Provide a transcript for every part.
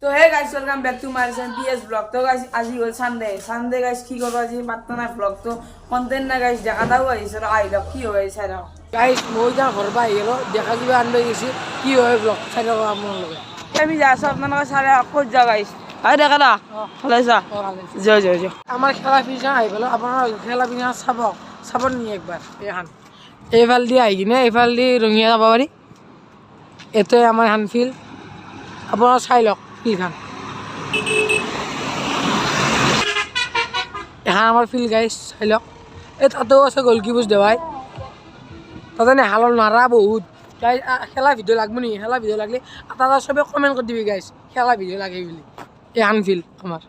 तो hey guys welcome back to my channel PS blog. तो guys आज ही संडे गाइस की करो आज मात्र ना ब्लॉग तो कंटेंट ना गाइस দেখা দাও গাইস আর আই লাভ কি হয় স্যার গাইস মই যা ঘর বাই গেল দেখা দিবা আনবে গেছি কি হয় ব্লগ চাই আপনার লগে আমি যাচ্ছি আপনাদের সাথে কোচ যা গাইস আই দেখা দা ভালোইছা জয় জয় জয় আমার খেলা পিছা আই গেল আপনারা খেলা পিছা চাব নি একবার এখান এইফাল দি আই কিনে এইফাল দি রঙিয়া যাব পারি এতে আমার হান ফিল আপনারা চাই লওক ফিলখান এখান আমার ফিল গাইস চাই লওক এই তাতেও আছে গোলকিপার দেওয়াই তাতে না হালল নারা বহুত গাইস খেলা ভিডিও লাগবে নি খেলা ভিডিও লাগলে আপনারা সবে কমেন্ট করে দিবি গাইস খেলা ভিডিও লাগে বলি এই আনফিল আমার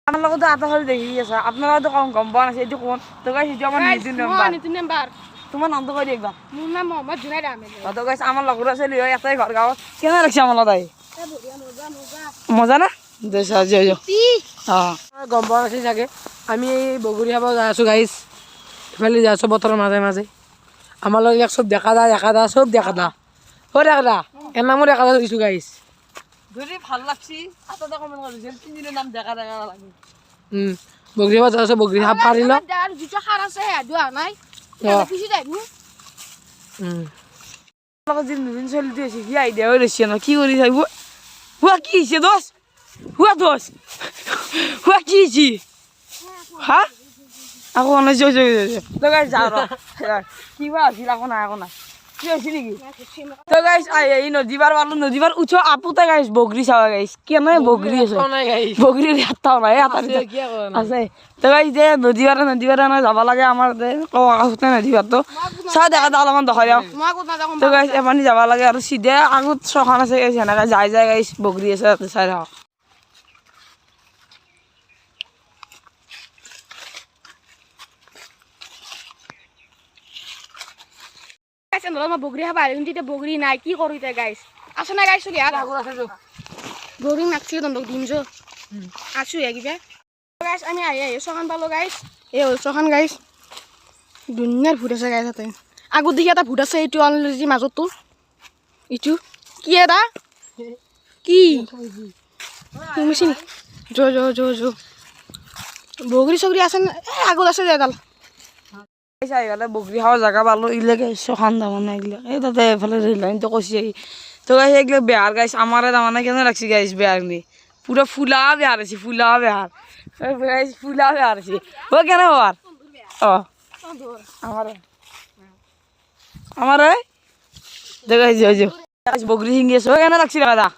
আমার লগত আটা হল দেখি আছে আপনারা তো কম গম পান আছে এটি কোন তো গাইস এটি আমার নিতিন নাম্বার তোমার নাম তো কই দেখবা মোর নাম মোহাম্মদ জুনাইদ আহমেদ তো গাইস আমার লগত আছে লিও এটাই ঘর গাঁও কেন লাগছে আমার লদাই মজা না দেশ জয় জয় হ্যাঁ গম পাওয়া আছে চাগে আমি এই বগুড়ি খাব যাই আছো গাইস এফালে যাই আছো বতৰৰ মাজে মাজে আমার লগে সব দেখা দা সব দেখা দা ও দেখা দা এর নামও দেখা দিছো গাইস যদি ভাল লাগছি আটা কমেন্ট কৰিছিল তিনিৰ নাম দেখা দেখা লাগে বগুড়ি খাব যাই আছো বগুড়ি খাব পাৰিল আর দুটো খার আছে দুয়া নাই পিছি যাইবো লগত যে নতুন চলিতে আছে কি আইডিয়া হৈ ৰৈছে ন কি কৰি থাকিব হুয়া কি হৈছে দোষ হুয়া কি হৈছে হা আকৌ অনে জয় জয় জয় তো গাইছ যাওঁ কিবা আছিল আকৌ নাই কি হৈছে নেকি তো গাইছ এই নদীবাৰ পালো নদীবাৰ উঠ আপুতে গাইছ বগৰী চাৱা গাইছ কেনে বগৰী আছে বগৰীৰ হাতটাও নাই আছে তো গাইছ যে নদীবাৰে যাব লাগে আমাৰ কাষতে নদীবাৰটো চাহ দেখা দা অলপমান দেখাই যাওঁ তো গাইছ এপানি যাব লাগে আৰু চিধা আগত চখান আছে গাইছ সেনেকৈ যাই গাইছ বগৰী আছে তাতে চাই থাকক বগৰী খাবা কিন্তু বগৰী নাই কি কৰো এতিয়া গাইছ আছে না গাইছ চলি বগৰী নাকছিল তন্দক দিম যো আছো কিবা গাইছ আমি আহি চখান পালো গাইছ এই হ'ল চখান গাইছ দুনিয়াৰ ভূত আছে গাইছ তাতে আগত দেখি এটা ভূত আছে এইটো অলৰেডি মাজতো ইটো কি এটা কি মেচিন যো বগৰী চগৰী আছে আগত আছে যে এডাল চাই গ'লে বগৰী খাব জেগা পালো এইবিলাকে চখান তাৰমানে এইবিলাক এই তাতে এইফালে ৰেল লাইনটো কৈছে তো গাইছ এইবিলাক বেহাৰ গাইছ আমাৰে তাৰমানে কেনে লাগছে গাইছ বেহাৰখিনি পুৰা ফুলা বেহাৰ আছে গাইছ ফুলা বেহাৰ আছে অ' কেনে বেহাৰ অঁ আমাৰে তো গাইছ গাইছ বগৰী শিঙি আছে অ' কেনে লাগছে দাদা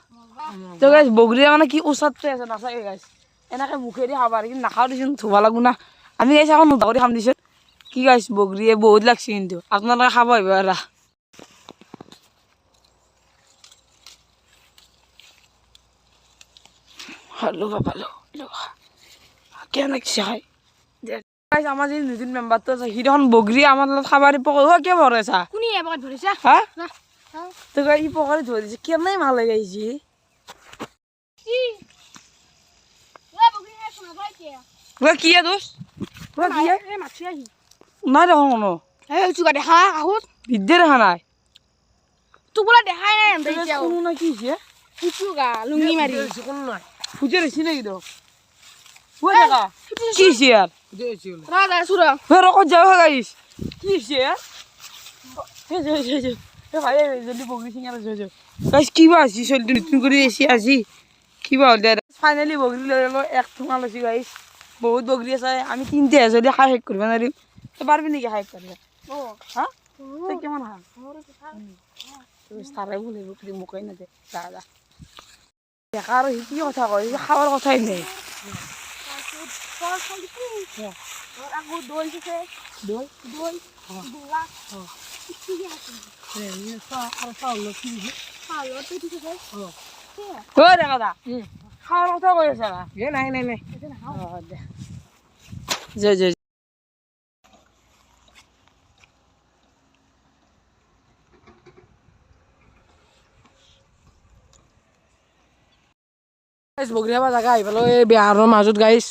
তো গাইছ বগৰী মানে কি ওচৰতে আছে নাচাগে গাইছ এনেকৈ মুখেদি খাব পাৰি কিন্তু নাখাওঁ দিছোন ধুব লাগো না আমি গাইছ আকৌ নোধা কৰি খাম দিছোন কি গাইছ বগৰীয়ে বহুত লাগছে কিন্তু আপোনালোকে খাব আহিব আৰু হ্যালো বাবালো কেন লাগছে খাই গাইছ আমাৰ যে নতুন মেম্বাৰটো আছে সি দেখোন বগৰী আমাৰ লগত খাবাৰ পকৰা কিয় ভৰাইছা কোনে এবাৰ ধৰিছা হা তো গাই ই পকৰি ধৰি দিছে কেনে ভাল লাগাইছে কি দোষ কি নাই দেখোন কোনো দেখা আহত বিদ্যে দেখা নাই তোক বোলা দেখাই নাই কোনো নাই কি হৈছে লুঙি মাৰি কোনো নাই ফুটে দিছি নেকি তো কি হৈছে ইয়াৰ ৰকত যাও গাইছ কি হৈছে জলদি বগৰী চিঙা গাইছ কিবা আছে চলিটো নতুন কৰি আছে আজি কিবা হ'ল দে ফাইনেলি বগৰী লৈ ল'লো এক ঠোঙা লৈছোঁ গাইছ বহুত বগৰী আছে আমি তিনিটাহে যদি খাই শেষ কৰিব নোৱাৰিম তই পাৰিবি নেকি খাই কৰিব হা তই কিমান খাম তাৰে বোলে বগৰী মোকেই নেদে যা ডেকা আৰু সি কি কথা কয় খাৱাৰ কথাই নাই খাৱাৰ কথা কৈ আছে নাই জয় জয় বগৰী খাব জাগা আহি পালো এই বিহাৰৰ মাজত গাইছ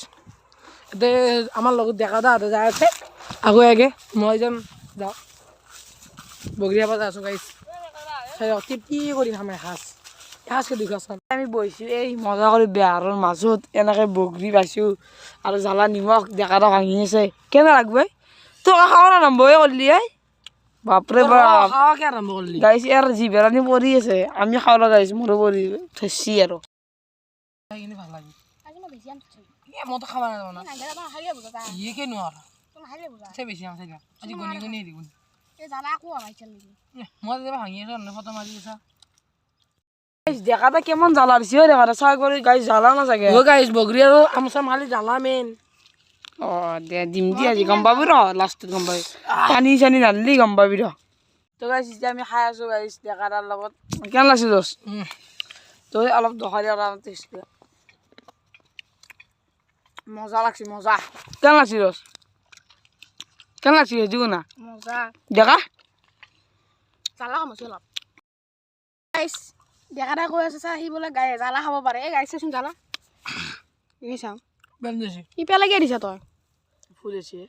এতিয়া আমাৰ লগত দেখা দা যাই আছে আগুৱাই আগে মই যেন যাওঁ বগৰী খাব যাইছোঁ গাইছ তৃপ্তি কৰি খাম এসাঁজ এসাঁজকে দুখাচোন আমি বহিছোঁ এই মজা কৰি বেহাৰৰ মাজত এনেকৈ বগৰী পাইছোঁ আৰু জ্বালা নিমখ ডেকাটা ভাঙি আছে কেনে লাগব তোক খাৱাৰ আৰম্ভই কৰিলি বাপৰে বাপ খাৱাকে আৰম্ভ কৰিলি গাইছ ইয়াৰ জিভেৰানি পৰি আছে আমি খাব লগা হৈছে মোৰো পৰি থৈছি আৰু খাইকিনি ভাল লাগে আজি মই বেছি আম থৈছোঁ মইতো খাব নাজানো না নাজানো মই খাইলে বুজা তা ইয়ে নোৱাৰা তুমি খাইলে বুজা বেছি আম চাই আজি গণি গণি দিব এই জ্বালা আকৌ আমাৰ ইচ্ছা নেকি মই যেতিয়া ভাঙি আছো ফটো মাৰি আছা ডেকাটা কেমন জ্বালা দিছে ডেকাটা চাই কৰি গাইছ জ্বালা না চাগে গাইছ বগৰী আৰু আম চাম খালি জ্বালা মেইন দে দিম দি আজি গম পাবি ৰ লাষ্টত গম পাবি পানী চানী ঢালিলি গম পাবি ৰ তো গাইছ এতিয়া আমি খাই আছোঁ গাইছ ডেকাটাৰ লগত কেনে লাগছে দোষ তই অলপ দখালি টেষ্ট মজা লাগছে মজা কেনে লাগছে দোষ কেনে লাগছে সেইটো না মজা ডেকা জ্বালা খামছি অলপ গাইছ ডেকাটা কৈ আছে চা সি বোলে গাই জ্বালা খাব পাৰে এই গাইছচোন জ্বালা এই চাওঁ বেল দিছে কি পেলাকে দিছা তই ফুল আছে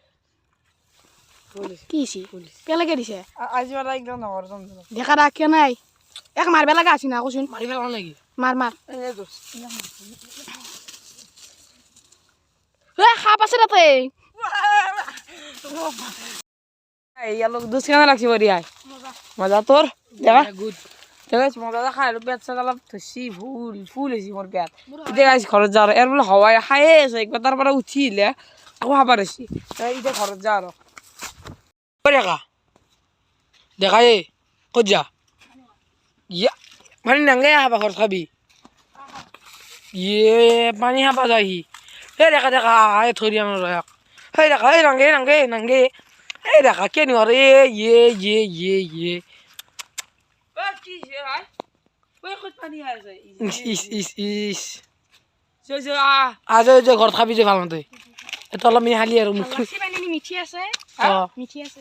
কি হৈছে পেলাকে দিছে আজি মানে একদম নহৰ ডেকাটা কিয় নাই এক মাৰিব লগা আছিল না কচোন মাৰি পেলাব নেকি মাৰ মাৰ এই দোষ সাপ আছে তাতে ইয়াৰ লগত দোষ কেনে লাগছে বঢ়িয়া মজা তোৰ ডেকা গুড গাইছ মজা খাই আৰু পেট চেট অলপ ধুচি ফুল ফুল হৈছে মোৰ পেট এতিয়া গাইছ ঘৰত যা আৰু ইয়াৰ বোলে হাৱাই খায়ে আছে একবাৰ তাৰ পৰা উঠি আহিলে আকৌ খাব ধৰিছি এতিয়া ঘৰত যা আৰু ডেকা ডেকা এ ক'ত যা ইয়া পানী নাংগে খাবা ঘৰত খাবি ইয়ে পানী খাবা যায় সি এই ডেকা ডেকা এই থৈ দিয়া নহয় সেই ডেকা এই নাংগে নাংগে নাংগে এই ডেকা কিয় নোৱাৰে ইয়ে ইয়ে ইয়ে ইয়ে ইচ ইচ ইচ আজি যে ঘৰত খাবি যে ভাল মতে এইটো অলপ মিহালি আৰু মুখ মিঠি আছে মিঠি আছে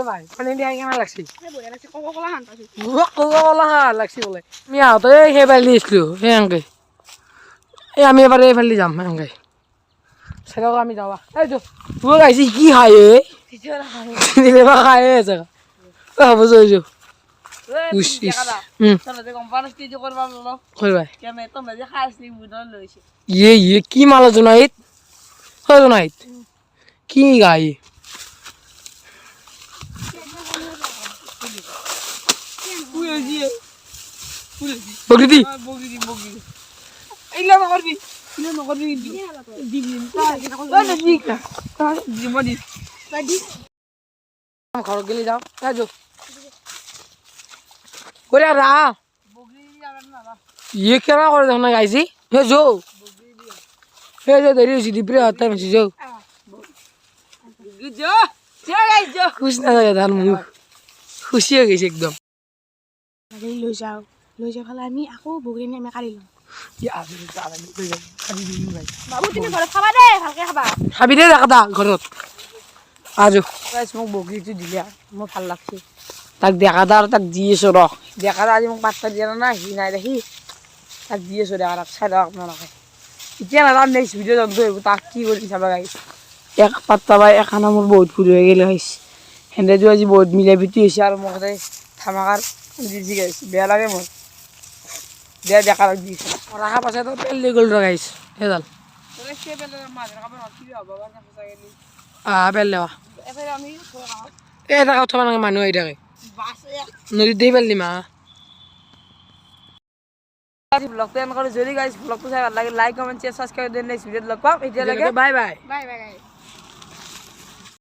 ভাই পানী দিয়া কেনে লাগছি বঢ়িয়া লাগছে কলা কলা হান পাইছোঁ কলা লাগছি বোলে আমি আহোঁতে সেই ফালে দিছিলোঁ সেই এনেকৈ এই আমি এবাৰ এইফালে যাম এনেকৈ চাই আমি যাবা এইটো তোৰ আহিছে কি খাই খায়ে আছে হ'ব যো ইয়ে ইয়ে কি মাল জোনাইত হয় জোনাইত কি গাই বগরি ঘৰত গেলি যাওঁ করে রা ইয়ে কেনা করে দেখো না গাইছি হে যো হে যে দেরি হয়েছি দিপরে হাতে মেছি যো খুশ না লাগে ধান মুখ খুশি হয়ে গেছে একদম লৈ যাওঁ লৈ যাই পেলাই আমি আকৌ বগৰী নি আমি কাঢ়ি লওঁ বাবু তুমি ঘৰত খাবা দেই ভালকে খাবা খাবি দে দেখা ঘৰত আজো মোক বগৰীটো দিলে মোৰ ভাল লাগছে তাক দেখাটা আৰু তাক দি আছোঁ ৰ দেখাটা আজি মোক পাত্তা দিয়া নাই সি নাই দেখি তাক দি আছোঁ দেখাটাক চাই লওক আপোনালোকে এতিয়া নাজানো নেক্সট ভিডিঅ' জন্তু আহিব তাক কি কৰি চাবা গাইছ এক পাত্তা বাই এখানা মোৰ বহুত ফুল হৈ গ'লে হৈছে সেনেটো আজি বহুত মিলা প্ৰীতি হৈছে আৰু মোক ধামাকাৰ দিছি গাইছ বেয়া লাগে মোৰ বেয়া দেখাটাক দিছোঁ ৰাখা পাছত তেল দি গ'ল ৰ গাইছ সেইডাল পেল দেৱা এই এটা উঠাব নালাগে মানুহ আহি থাকে নদীত দি পেল দিম ব্লগটো এন কৰি যদি গাইছ ব্লগটো চাই ভাল লাগে like comment share subscribe next ভিডিঅ'ত লগ পাম এতিয়ালৈকে বাই বাই বাই বাই